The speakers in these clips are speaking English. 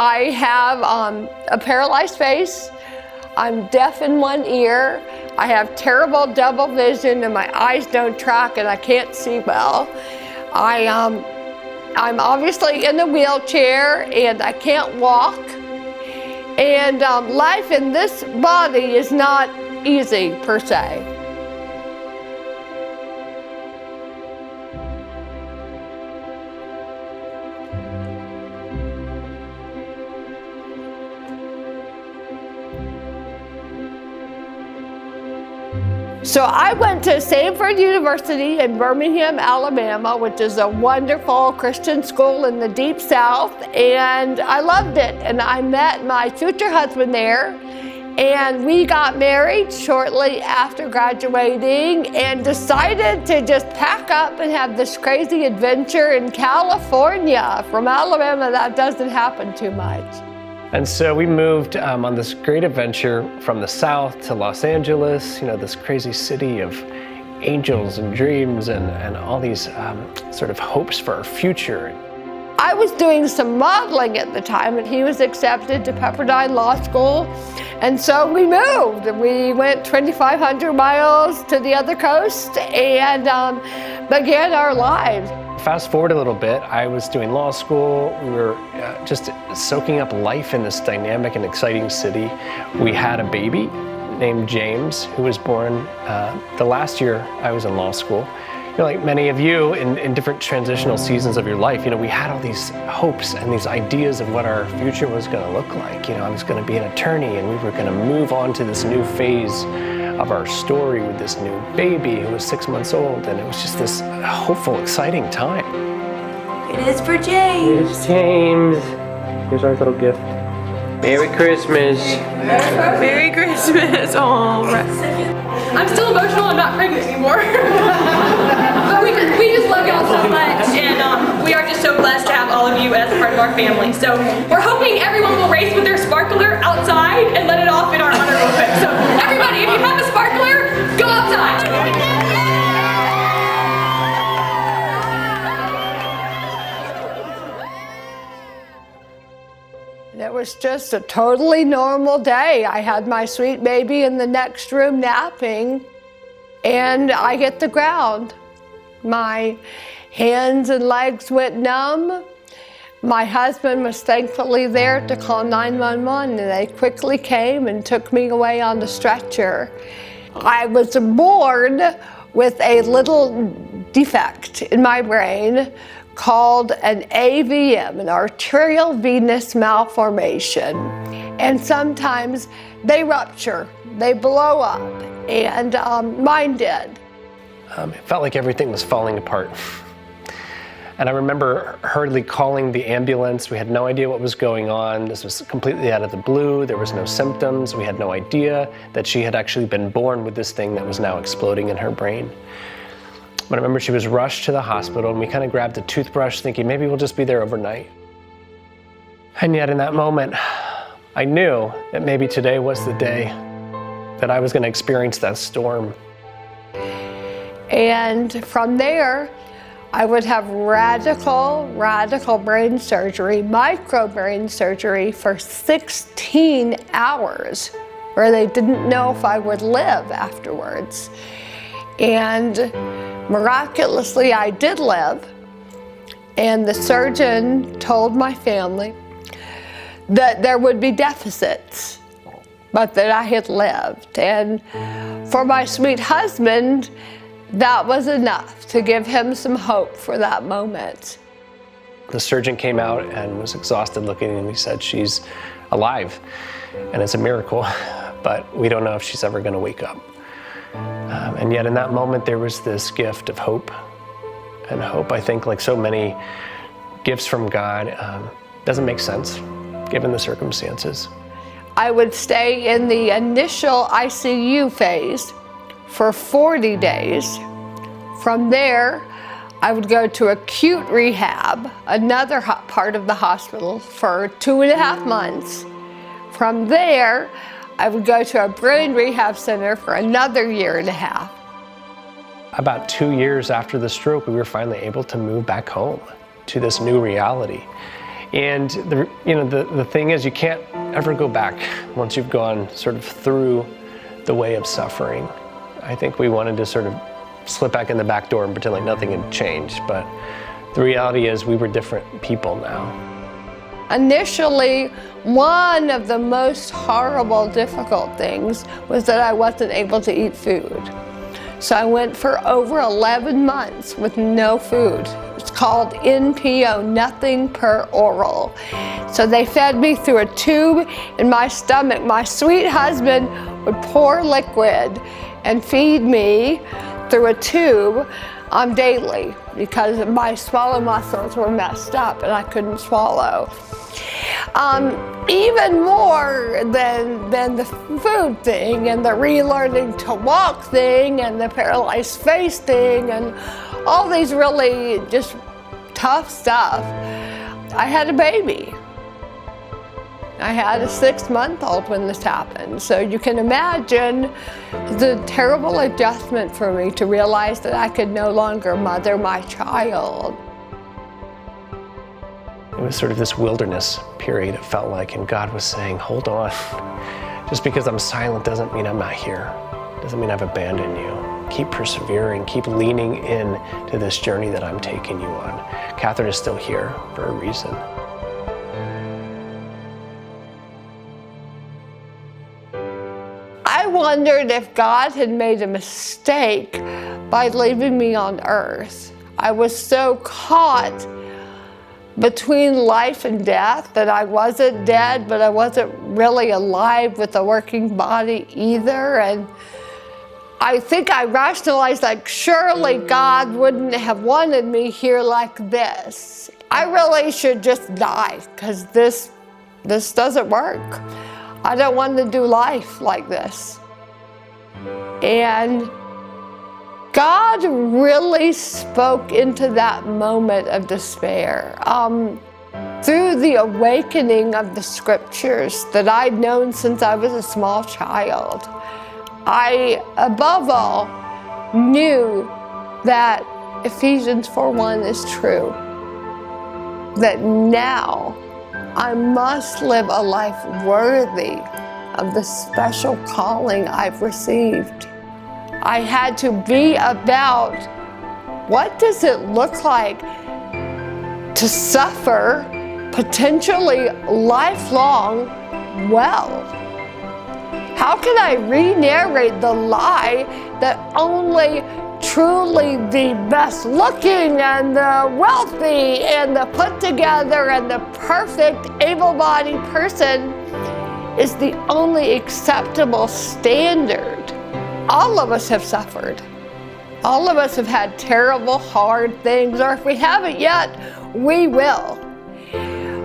I have a paralyzed face. I'm deaf in one ear. I have terrible double vision and my eyes don't track and I can't see well. I'm obviously in a wheelchair and I can't walk. And life in this body is not easy per se. So I went to Stanford University in Birmingham, Alabama, which is a wonderful Christian school in the deep South, and I loved it. And I met my future husband there, and we got married shortly after graduating and decided to just pack up and have this crazy adventure in California. From Alabama, that doesn't happen too much. And so we moved on this great adventure from the South to Los Angeles, you know, this crazy city of angels and dreams and all these sort of hopes for our future. I was doing some modeling at the time and he was accepted to Pepperdine Law School. And so we moved. We went 2,500 miles to the other coast and began our lives. Fast forward a little bit, I was doing law school. We were just soaking up life in this dynamic and exciting city. We had a baby named James, who was born the last year I was in law school. You know, like many of you in different transitional seasons of your life, you know, we had all these hopes and these ideas of what our future was going to look like. You know, I was going to be an attorney and we were going to move on to this new phase of our story with this new baby who was 6 months old, and it was just this hopeful, exciting time. It is for James. Here's James. Here's our little gift. Merry Christmas. Merry Christmas. Oh, I'm still emotional. I'm not pregnant anymore. But we just love y'all so much, and we are just so blessed to have all of you as a part of our family. So we're hoping everyone will race with their sparkler outside and let it off in our honor real quick. So everybody, if you have a sparkler, go outside. It was just a totally normal day. I had my sweet baby in the next room napping, and I hit the ground. My hands and legs went numb. My husband was thankfully there to call 911, and they quickly came and took me away on the stretcher. I was born with a little defect in my brain called an AVM, an arterial venous malformation. And sometimes they rupture, they blow up, and mine did. It felt like everything was falling apart. And I remember hurriedly calling the ambulance. We had no idea what was going on. This was completely out of the blue. There was no symptoms. We had no idea that she had actually been born with this thing that was now exploding in her brain. But I remember she was rushed to the hospital, and we kind of grabbed a toothbrush thinking maybe we'll just be there overnight. And yet in that moment, I knew that maybe today was the day that I was going to experience that storm. And from there, I would have radical brain surgery, microbrain surgery for 16 hours, where they didn't know if I would live afterwards. And miraculously, I did live. And the surgeon told my family that there would be deficits, but that I had lived. And for my sweet husband, that was enough to give him some hope for that moment. The surgeon came out and was exhausted looking, and he said, she's alive, and it's a miracle, but we don't know if she's ever going to wake up. And yet in that moment, there was this gift of hope. And hope, I think, like so many gifts from God, doesn't make sense given the circumstances. I would stay in the initial ICU phase for 40 days. From there, I would go to acute rehab, another part of the hospital, for 2.5 months. From there, I would go to a brain rehab center for another 1.5 years. About 2 years after the stroke, we were finally able to move back home to this new reality. And the thing is, you can't ever go back once you've gone sort of through the way of suffering. I think we wanted to sort of slip back in the back door and pretend like nothing had changed, but the reality is we were different people now. Initially, one of the most horrible, difficult things was that I wasn't able to eat food. So I went for over 11 months with no food. It's called NPO, nothing per oral. So they fed me through a tube in my stomach. My sweet husband would pour liquid and feed me through a tube daily because my swallow muscles were messed up and I couldn't swallow. Even more than the food thing and the relearning to walk thing and the paralyzed face thing and all these really just tough stuff, I had a baby. I had a 6-month-old when this happened. So you can imagine the terrible adjustment for me to realize that I could no longer mother my child. It was sort of this wilderness period, it felt like, and God was saying, hold on. Just because I'm silent doesn't mean I'm not here. Doesn't mean I've abandoned you. Keep persevering, keep leaning in to this journey that I'm taking you on. Katherine is still here for a reason. I wondered if God had made a mistake by leaving me on earth. I was so caught between life and death that I wasn't dead, but I wasn't really alive with a working body either. And I think I rationalized, like, surely God wouldn't have wanted me here like this. I really should just die because this doesn't work. I don't want to do life like this. And God really spoke into that moment of despair. Through the awakening of the scriptures that I'd known since I was a small child, I, above all, knew that Ephesians 4:1 is true. That now I must live a life worthy of the special calling I've received. I had to be about what does it look like to suffer potentially lifelong well? How can I re-narrate the lie that only truly the best looking and the wealthy and the put together and the perfect able-bodied person is the only acceptable standard? All of us have suffered. All of us have had terrible, hard things, or if we haven't yet, we will.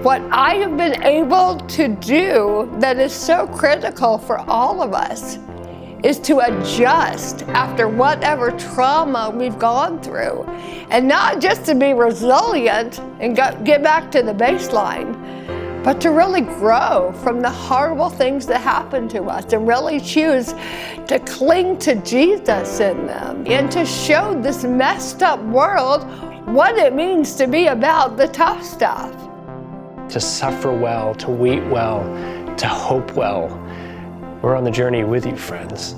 What I have been able to do that is so critical for all of us is to adjust after whatever trauma we've gone through. And not just to be resilient and get back to the baseline, but to really grow from the horrible things that happen to us and really choose to cling to Jesus in them and to show this messed up world what it means to be about the tough stuff. To suffer well, to wait well, to hope well. We're on the journey with you, friends.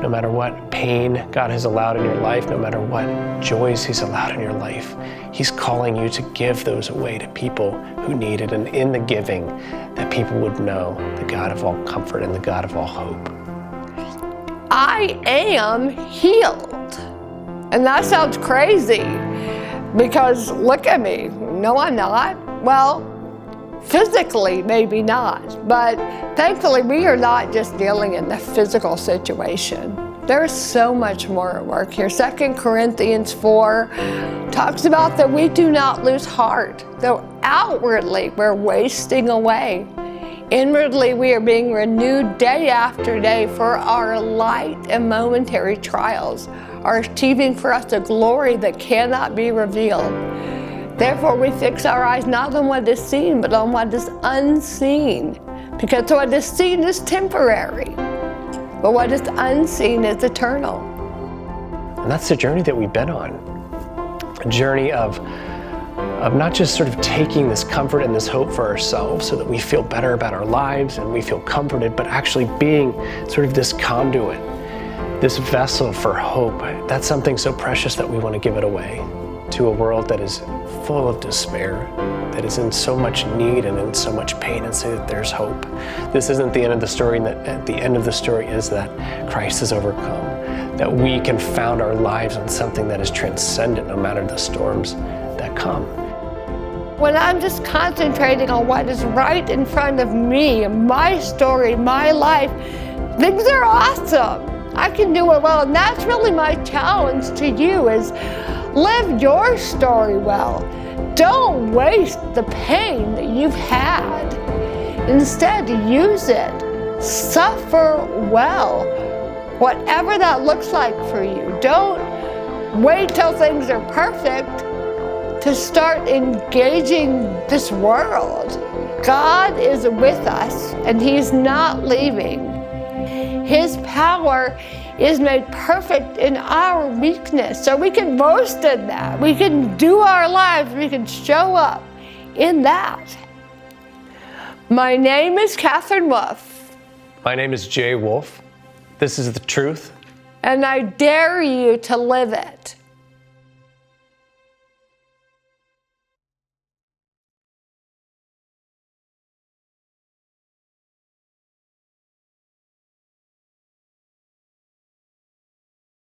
No matter what pain God has allowed in your life, no matter what joys He's allowed in your life, He's calling you to give those away to people who need it, and in the giving, that people would know the God of all comfort and the God of all hope. I am healed. And that sounds crazy because look at me. No, I'm not. Well, physically, maybe not, but thankfully we are not just dealing in the physical situation. There's so much more at work here. 2 Corinthians 4 talks about that we do not lose heart, though outwardly we're wasting away. Inwardly we are being renewed day after day, for our light and momentary trials are achieving for us a glory that cannot be revealed. Therefore, we fix our eyes not on what is seen, but on what is unseen. Because what is seen is temporary, but what is unseen is eternal. And that's the journey that we've been on. A journey of of not just sort of taking this comfort and this hope for ourselves so that we feel better about our lives and we feel comforted, but actually being sort of this conduit, this vessel for hope. That's something so precious that we want to give it away to a world that is full of despair, that is in so much need and in so much pain, and say that there's hope. This isn't the end of the story, and that at the end of the story is that Christ has overcome, that we can found our lives on something that is transcendent no matter the storms that come. When I'm just concentrating on what is right in front of me, my story, my life, things are awesome. I can do it well, and that's really my challenge to you is live your story well. Don't waste the pain that you've had. Instead, use it. Suffer well, whatever that looks like for you. Don't wait till things are perfect to start engaging this world. God is with us, and He's not leaving. His power is made perfect in our weakness. So we can boast in that. We can do our lives. We can show up in that. My name is Katherine Wolf. My name is Jay Wolf. This is the truth. And I dare you to live it.